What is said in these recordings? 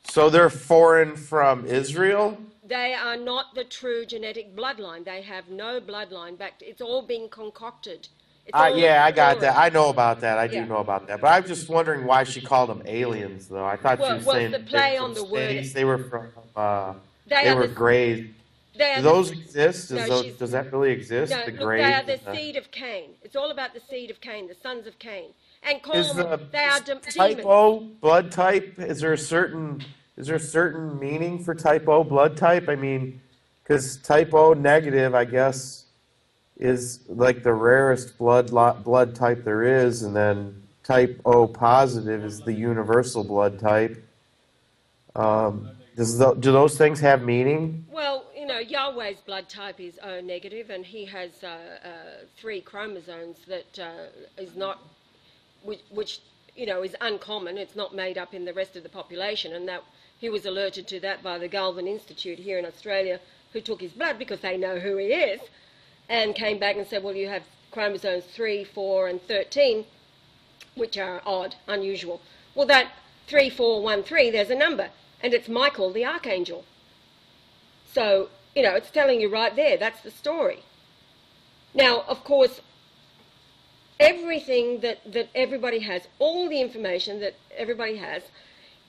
So they're foreign from Israel? They are not the true genetic bloodline. They have no bloodline back. It's all been concocted. It's all a Yeah, I got story. that. I know about that. I do Yeah. know about that. But I'm just wondering why she called them aliens, though. I thought she Well, was well, it's the saying they were play from on the word. space. They were from. They They are were the. Greys. They Do are the. those exist? No, she's. Does that really exist? No, The look, they are Greys the and the. seed of Cain. It's all about the seed of Cain, the sons of Cain, and Is call them. the They are type demons. O blood type? Is there a certain meaning for type O blood type? I mean, because type O negative, I guess, is like the rarest blood type there is, and then type O positive is the universal blood type. Do those things have meaning? Well, Yahweh's blood type is O negative, and he has three chromosomes that is not, which is uncommon. It's not made up in the rest of the population, and that he was alerted to that by the Galvin Institute here in Australia, who took his blood because they know who he is, and came back and said, well, you have chromosomes 3, 4, and 13, which are odd, unusual. Well, that 3, 4, 1, 3, there's a number, and it's Michael the Archangel. So, it's telling you right there, that's the story. Now, of course, everything that everybody has, all the information that everybody has,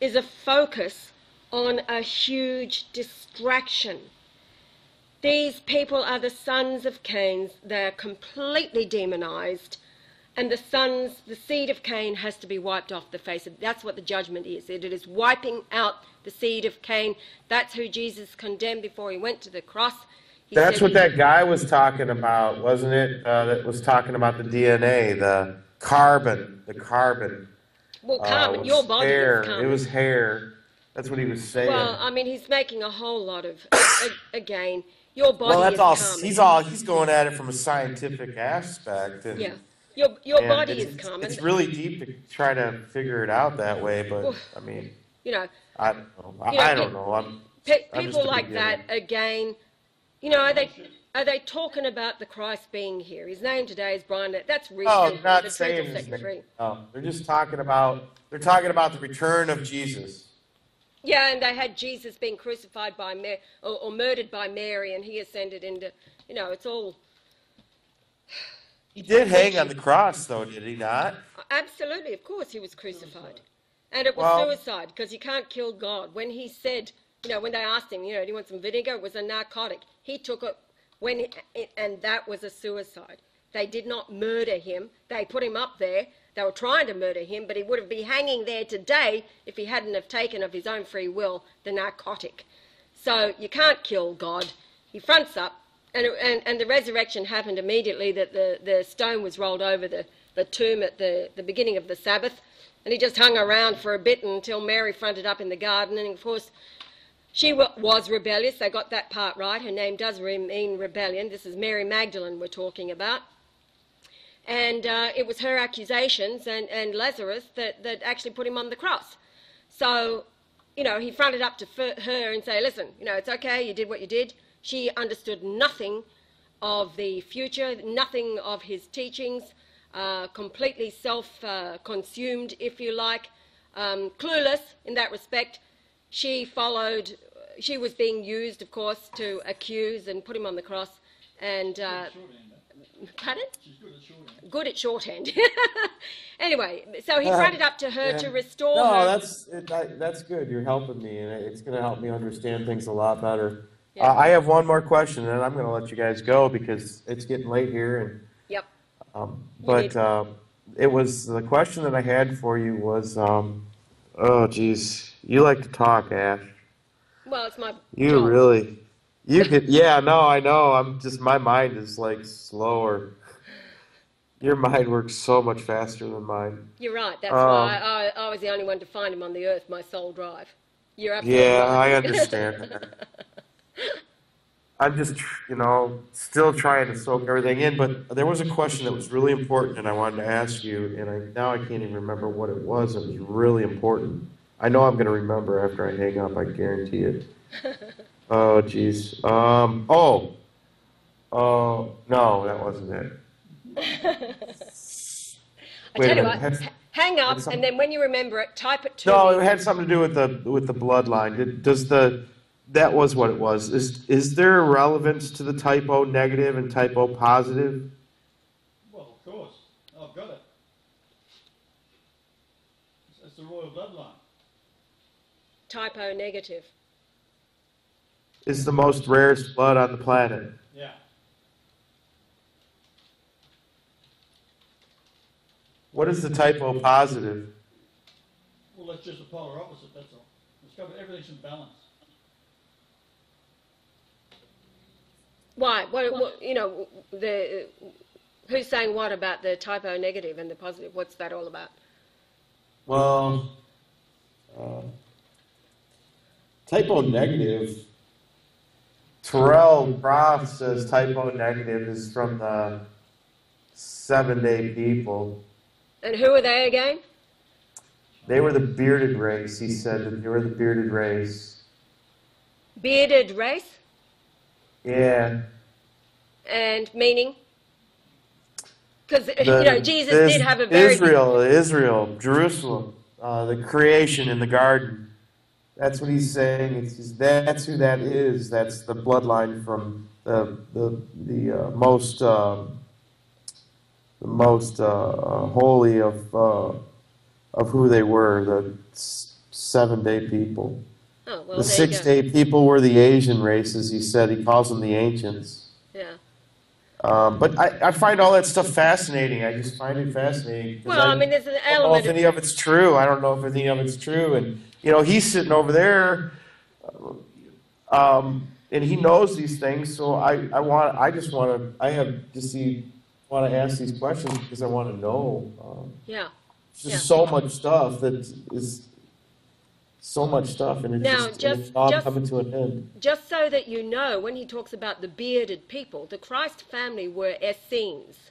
is a focus on a huge distraction. These people are the sons of Cain. They're completely demonized. And the seed of Cain has to be wiped off the face of. That's what the judgment is. It is wiping out the seed of Cain. That's who Jesus condemned before he went to the cross. That's what that guy was talking about, wasn't it? That was talking about the DNA, the carbon. Well, carbon, your body hair. is carbon. It was hair. That's what he was saying. Well, I mean, he's making a whole lot of, again, your body well, that's is all. carbon. He's going at it from a scientific aspect. And, yeah, your body is common. It's really deep to try to figure it out that way, but well, I mean, I don't know. People like that again. Are they talking about the Christ being here? His name today is Brian. That's recent. No, not saying his name. No, they're just talking about the return of Jesus. Yeah, and they had Jesus being crucified by Mary or murdered by Mary, and he ascended into. It's all. He did hang on the cross, though, did he not? Absolutely, of course, he was crucified, and it was suicide because you can't kill God. When he said, when they asked him, do you want some vinegar? It was a narcotic. He took it and that was a suicide. They did not murder him. They put him up there. They were trying to murder him, but he would have been hanging there today if he hadn't have taken of his own free will the narcotic. So you can't kill God. He fronts up, and the resurrection happened immediately. That the stone was rolled over the tomb at the beginning of the Sabbath, and he just hung around for a bit until Mary fronted up in the garden, and of course. She was rebellious. They got that part right. Her name does mean rebellion. This is Mary Magdalene we're talking about. And it was her accusations and Lazarus that actually put him on the cross. So, he fronted up to her and say, listen, it's okay, you did what you did. She understood nothing of the future, nothing of his teachings, completely self-consumed, if you like, clueless in that respect. She was being used, of course, to accuse and put him on the cross. And, pardon? She's good at shorthand. Anyway, so he fronted up to her to restore her. No, that's good. You're helping me, and it's going to help me understand things a lot better. Yeah. I have one more question, and I'm going to let you guys go because it's getting late here. And Yep. It was the question that I had for you was, oh, geez. You like to talk, Ash. Well, it's my You job. really, you could, yeah, no, I know. My mind is like slower. Your mind works so much faster than mine. You're right. That's why I was the only one to find him on the earth, my soul drive. You're absolutely Yeah, right. I understand. I'm just, still trying to soak everything in, but there was a question that was really important and I wanted to ask you, and now I can't even remember what it was. It was really important. I know I'm going to remember after I hang up, I guarantee it. Oh, geez. No, that wasn't it. I tell you what, Hang up, Had some- and then when you remember it, type it to No, me. it had something to do with the bloodline. That was what it was. Is there relevance to the type O negative and type O positive? Well, of course. I've got it. It's the royal bloodline. Type O negative. Is the most rarest blood on the planet. Yeah. What is the type O positive? Well, that's just the polar opposite, that's all. It's got everything's in balance. Why? What you know, who's saying what about the type O negative and the positive? What's that all about? Well, type O negative. Terrell Prof says type O negative is from the 7-day people. And who are they again? They were the bearded race. He said that they were the bearded race. Bearded race? Yeah. And meaning? Because, Jesus did have a very... Israel, Jerusalem, the creation in the garden. That's what he's saying. That's who that is. That's the bloodline from the most holy of who they were, the 7-day people. Oh, well, The there you go. 6-day people were the Asian races. He said he calls them the ancients. Yeah. But I find all that stuff fascinating. I just find it fascinating. Well, I mean, there's an I don't know element if any of it's true. I don't know if any of it's true. And, he's sitting over there, and he knows these things. So I want to ask these questions because I want to know. Yeah. There's just so much stuff and it's Now, it's all coming to an end. Just so that you know, when he talks about the bearded people, the Christ family were Essenes.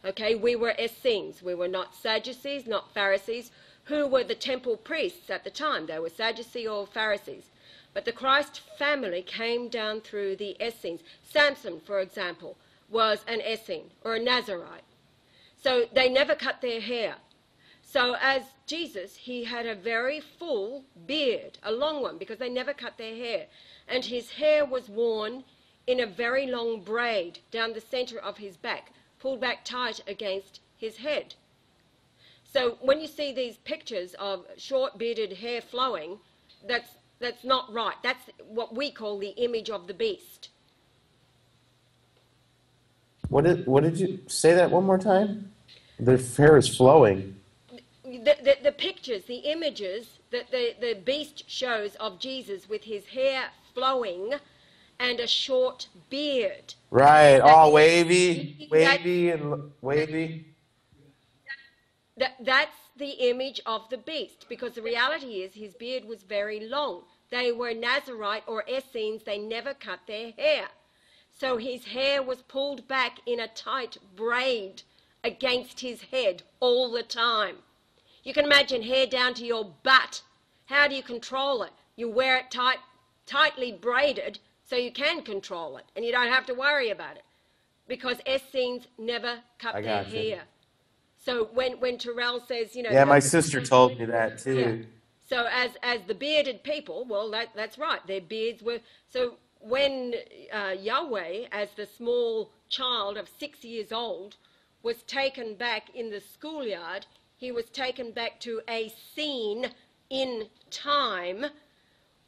Okay, we were Essenes. We were not Sadducees, not Pharisees. Who were the temple priests at the time? They were Sadducees or Pharisees. But the Christ family came down through the Essenes. Samson, for example, was an Essene or a Nazarite. So they never cut their hair. So as Jesus, he had a very full beard, a long one, because they never cut their hair. And his hair was worn in a very long braid down the center of his back, pulled back tight against his head. So when you see these pictures of short bearded hair flowing, that's not right. That's what we call the image of the beast. What did you say that one more time? Their hair is flowing. The pictures, the images that the beast shows of Jesus with his hair flowing and a short beard. Right, all wavy and wavy. That's the image of the beast, because the reality is his beard was very long. They were Nazarite or Essenes. They never cut their hair. So his hair was pulled back in a tight braid against his head all the time. You can imagine hair down to your butt. How do you control it? You wear it tightly braided so you can control it and you don't have to worry about it, because Essenes never cut their hair. So when Terrell says, Yeah, my sister told me that too. Yeah. So as the bearded people, well, that's right. Their beards were... So when Yahweh, as the small child of 6 years old, was taken back in the schoolyard, he was taken back to a scene in time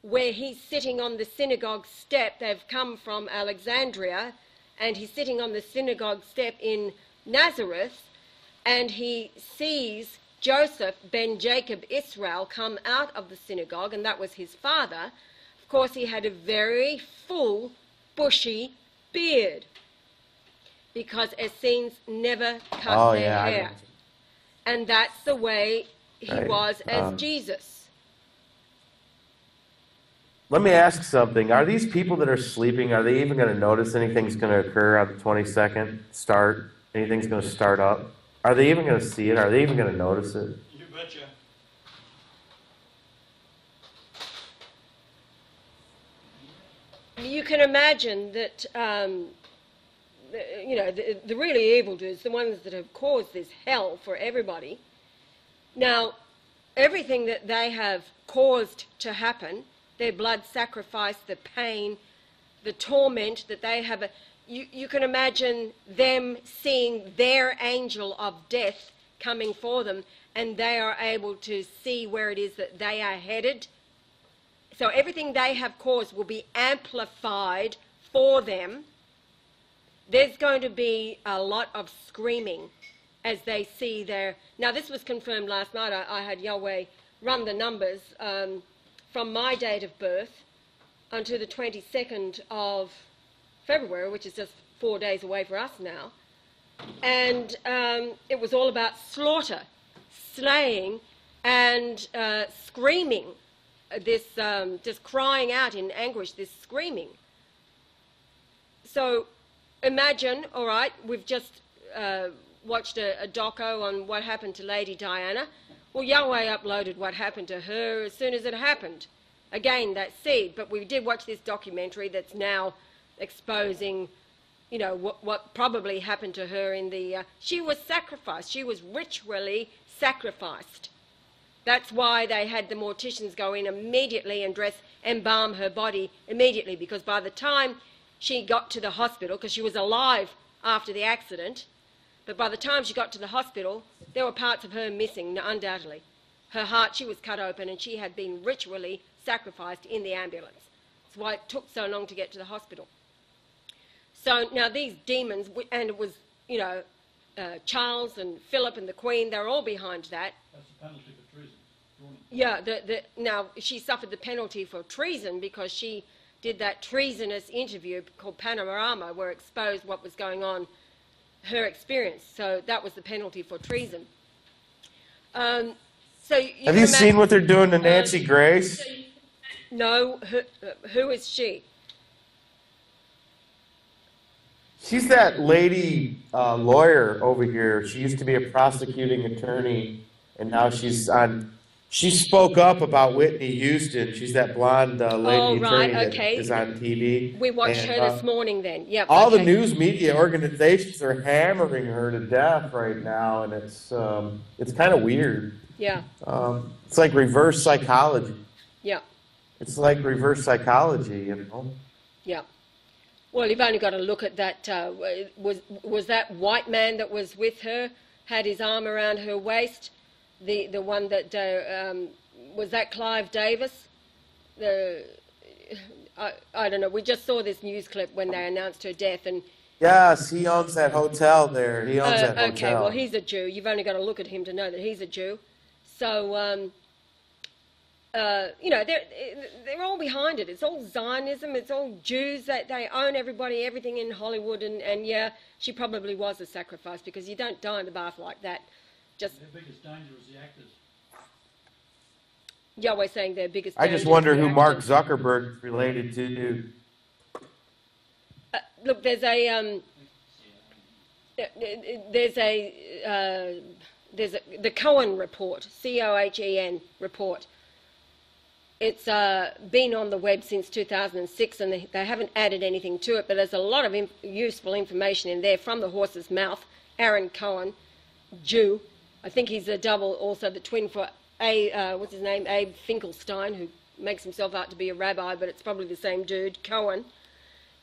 where he's sitting on the synagogue step. They've come from Alexandria, and he's sitting on the synagogue step in Nazareth, and he sees Joseph ben Jacob Israel come out of the synagogue, and that was his father. Of course, he had a very full, bushy beard, because Essenes never cut their hair. And that's the way he was as Jesus. Let me ask something. Are these people that are sleeping, are they even going to notice anything's going to occur on the 22nd start? Anything's going to start up? Are they even going to see it? Are they even going to notice it? You betcha. You can imagine that, the really evildoers, the ones that have caused this hell for everybody, Now, everything that they have caused to happen, their blood sacrifice, the pain, the torment that they have, you can imagine them seeing their angel of death coming for them, and they are able to see where it is that they are headed. So everything they have caused will be amplified for them. There's going to be a lot of screaming as they see their... Now, this was confirmed last night. I had Yahweh run the numbers from my date of birth until the 22nd of February, which is just 4 days away for us now. And it was all about slaughter, slaying, and screaming, this just crying out in anguish, this screaming. So imagine, all right, we've just watched a doco on what happened to Lady Diana. Well, Yahweh uploaded what happened to her as soon as it happened. Again, that seed. But we did watch this documentary that's now exposing, you know, what probably happened to her in the... she was sacrificed. She was ritually sacrificed. That's why they had the morticians go in immediately and embalm her body immediately, because by the time she got to the hospital, because she was alive after the accident, but by the time she got to the hospital, there were parts of her missing, undoubtedly. Her heart, she was cut open, and she had been ritually sacrificed in the ambulance. That's why it took so long to get to the hospital. So now these demons, and it was, you know, Charles and Philip and the Queen, they're all behind that. That's the penalty for treason. Yeah, now she suffered the penalty for treason because she did that treasonous interview called Panorama, where it exposed what was going on, her experience. So that was the penalty for treason. Have you seen what they're doing to Nancy Grace? No, who is she? She's that lady lawyer over here. She used to be a prosecuting attorney, and now she's on... She spoke up about Whitney Houston. She's that blonde lady attorney that is on TV. We watched her this morning then. Yep, all the news media organizations are hammering her to death right now, and it's kind of weird. Yeah. It's like reverse psychology. Yeah. It's like reverse psychology, you know? Yeah. Well, you've only got to look at that. Was that white man that was with her, had his arm around her waist? The one that was that Clive Davis? I don't know. We just saw this news clip when they announced her death, and yes, he owns that hotel there. He owns that hotel. Okay, well, he's a Jew. You've only got to look at him to know that he's a Jew. So you know, they're all behind it. It's all Zionism. It's all Jews. That they own everybody, everything in Hollywood, and yeah, she probably was a sacrifice, because you don't die in the bath like that. Just their biggest danger is the actors. Yahweh saying their biggest danger. I just wonder who Mark Zuckerberg is related to. Look, there's the Cohen report, Cohen report. It's been on the web since 2006, and they haven't added anything to it, but there's a lot of useful information in there from the horse's mouth. Aaron Cohen, Jew. I think he's a double, also the twin for what's his name, Abe Finkelstein, who makes himself out to be a rabbi, but it's probably the same dude, Cohen.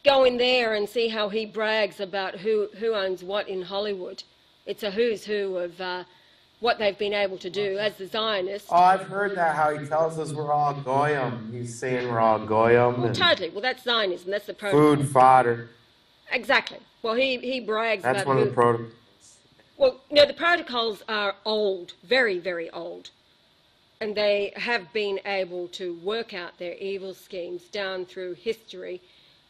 Go in there and see how he brags about who owns what in Hollywood. It's a who's who of what they've been able to do as the Zionists. Oh, I've heard that, how he tells us we're all goyim. He's saying we're all goyim. Well, totally. Well, that's Zionism. That's the protocol. Food fodder. Exactly. Well, he brags about that's one of the protocols. Well, you know, the protocols are old, very, very old. And they have been able to work out their evil schemes down through history,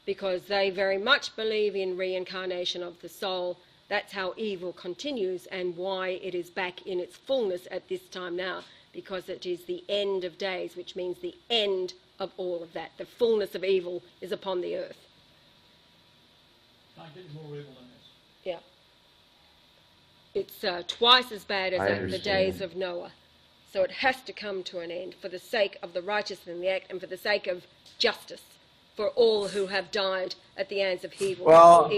because they very much believe in reincarnation of the soul. That's how evil continues, and why it is back in its fullness at this time now, because it is the end of days, which means the end of all of that. The fullness of evil is upon the earth. Can't get more evil than this. Yeah. It's twice as bad as the days of Noah. So it has to come to an end for the sake of the righteous and the act, and for the sake of justice for all who have died at the hands of evil. Well,